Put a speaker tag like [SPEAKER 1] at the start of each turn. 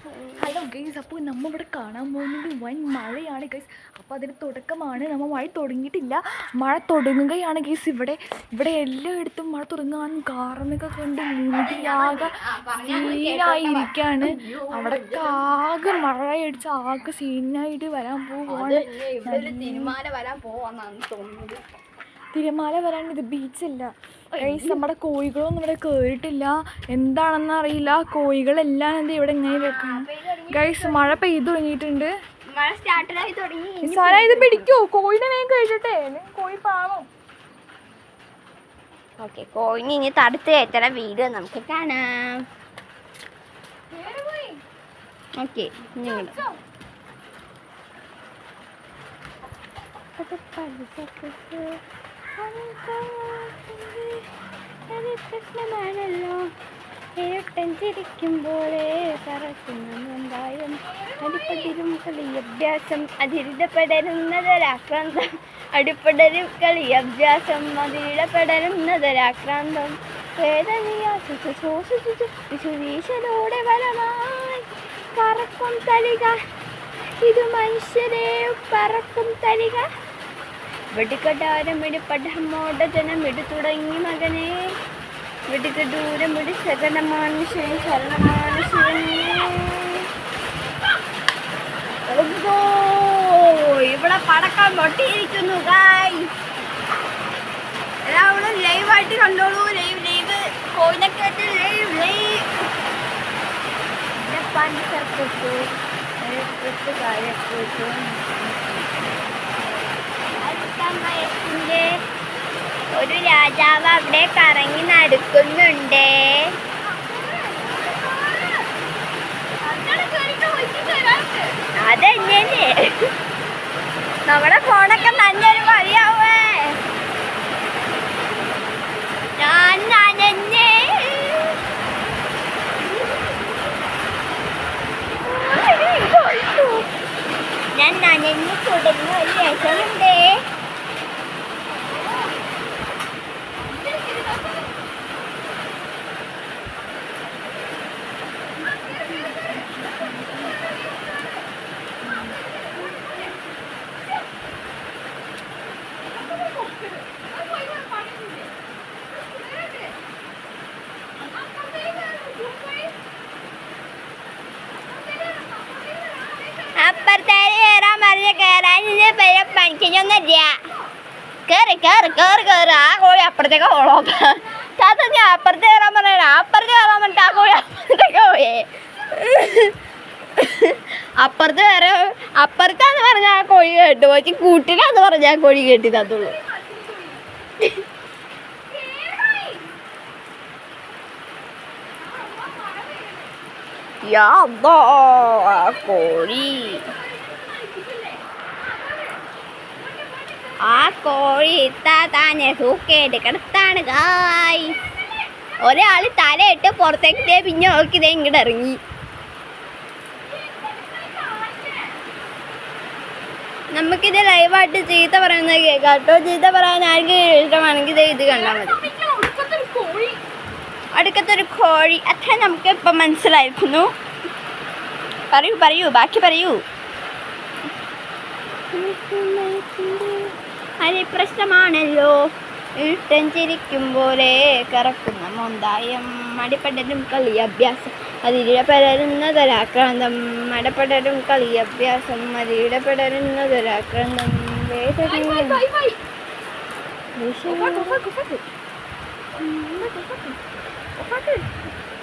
[SPEAKER 1] Hello guys, അപ്പോൾ നമ്മൾ ഇവിടെ കാണാൻ പോകുന്നത് വൻ മഴയാണ് ഗൈസ്. അപ്പോൾ അതിൻ്റെ തുടക്കമാണ്. നമ്മൾ മഴ തുടങ്ങിയിട്ടില്ല, മഴ തുടങ്ങുകയാണ് ഗൈസ്. ഇവിടെ എല്ലായിടത്തും മഴ തുടങ്ങുകയാണ്. കാറൊക്കെ കൊണ്ട് മൂടിയാകെ സീനായിരിക്കുകയാണ്. അവിടെ ആകെ മഴ അടിച്ച് ആകെ സീനായിട്ട് വരാൻ പോവുകയാണ്. തിരമാല വരാൻ ഇത് ബീച്ചല്ല ഗൈസ്. നമ്മുടെ കോഴികളൊന്നും ഇവിടെ കയറിയിട്ടില്ല, എന്താണെന്ന് അറിയില്ല. കോഴികളെല്ലാം എന്താ ഇവിടെ ഇങ്ങനെ വെക്കണം ഗൈസ്. മഴ പെയ്തു തുടങ്ങിയിട്ടുണ്ട്. ഇത് പിടിക്കൂ, കോഴിനെ വേഗം കഴിച്ചിട്ടേ, കോഴി പാവം.
[SPEAKER 2] ഓക്കെ, കോഴിനെ ഇനി തടുത്ത് കയറ്റുന്ന വീഡിയോ നമുക്ക് കാണാം. ഓക്കെ, പ്രശ്നമാണല്ലോ ചിരിക്കുമ്പോഴേ പറക്കുന്നതായും അടിപ്പടരും കളി അഭ്യാസം അതിരിടപടരുന്നതൊരാക്രാന്തം. അടിപ്പടരും കളി അഭ്യാസം അതിരിടപടരുന്നതൊരാക്രാന്തം. വേദനയോടെ വരമായി പറക്കും തലിക, ഇത് മനുഷ്യരെ പറക്കും തലിക. വെടിക്കട്ടാരം വെടിപ്പടമോട ജനം വെടി തുടങ്ങി മകനെ. വെടിക്കടൂരം വെടി ശകലമാനുഷ്യൻ ശരണമാനുഷ്യൻ. ഇവിടെ പടക്കം പൊട്ടിയിരിക്കുന്നു ഗായ്സ്. എല്ലാവരും ലൈവായിട്ട് കണ്ടോളൂ. ലൈവ് കോയിനൊക്കെ ലൈവ് ഒരു രാജാവ് അവിടെ കറങ്ങി നടക്കുന്നുണ്ട്. അതെങ്ങനെ നമ്മുടെ ഫോണൊക്കെ നല്ലൊരു വഴിയാവേ. ഞാൻ നനഞ്ഞേ തുടങ്ങി ഒരു രസമുണ്ട്. അപ്പുറത്തേക്ക് കയറാൻ പറഞ്ഞ കയറാനില്ല, പണിക്കൊന്നുമില്ല. കയറി കയറി കയറി കയറി. ആ കോഴി അപ്പുറത്തേക്ക് ഓളോ താത്ത. ഞാൻ അപ്പുറത്ത് കയറാൻ പറഞ്ഞ അപ്പുറത്ത് കയറാൻ പറഞ്ഞിട്ട് ആ കോഴി അപ്പുറത്തേക്ക് പോയേ. അപ്പുറത്ത് കയറി അപ്പുറത്താന്ന് പറഞ്ഞ ആ കോഴി കേട്ടു പോയി. കൂട്ടിലാന്ന് പറഞ്ഞ ആ കോഴി കേട്ടി തത്തുള്ളൂ. കോഴി ആ കോഴി ഇത്താനെ സൂക്കേട്ട് കിടത്താണ് ഗായ്. ഒരാള് തലയിട്ട് പുറത്തേക്ക് പിന്നെ നോക്കിതേ ഇങ്ങോട്ട് ഇറങ്ങി. നമുക്കിത് ലൈവായിട്ട് ചീത്ത പറയുന്നത് കേൾക്കാം കേട്ടോ. ചീത്ത പറയാൻ ആർക്ക് ഇഷ്ടമാണെങ്കിൽ ഇത് കണ്ടാൽ മതി. അടുക്കത്തൊരു കോഴി, അത്ര നമുക്ക് ഇപ്പം മനസ്സിലായിരുന്നു. പറയൂ പറയൂ, ബാക്കി പറയൂ. അത് പ്രശ്നമാണല്ലോ ഇഷ്ടം ചിരിക്കുമ്പോലെ കറക്കുന്ന മോന്തായം. മടിപ്പടരും കളി അഭ്യാസം അതിരിടപടരുന്നതൊരാക്രാന്തം. മടപ്പടരും കളി അഭ്യാസം അതിരിടപടരുന്നതൊരാക്രാന്തം. വേദന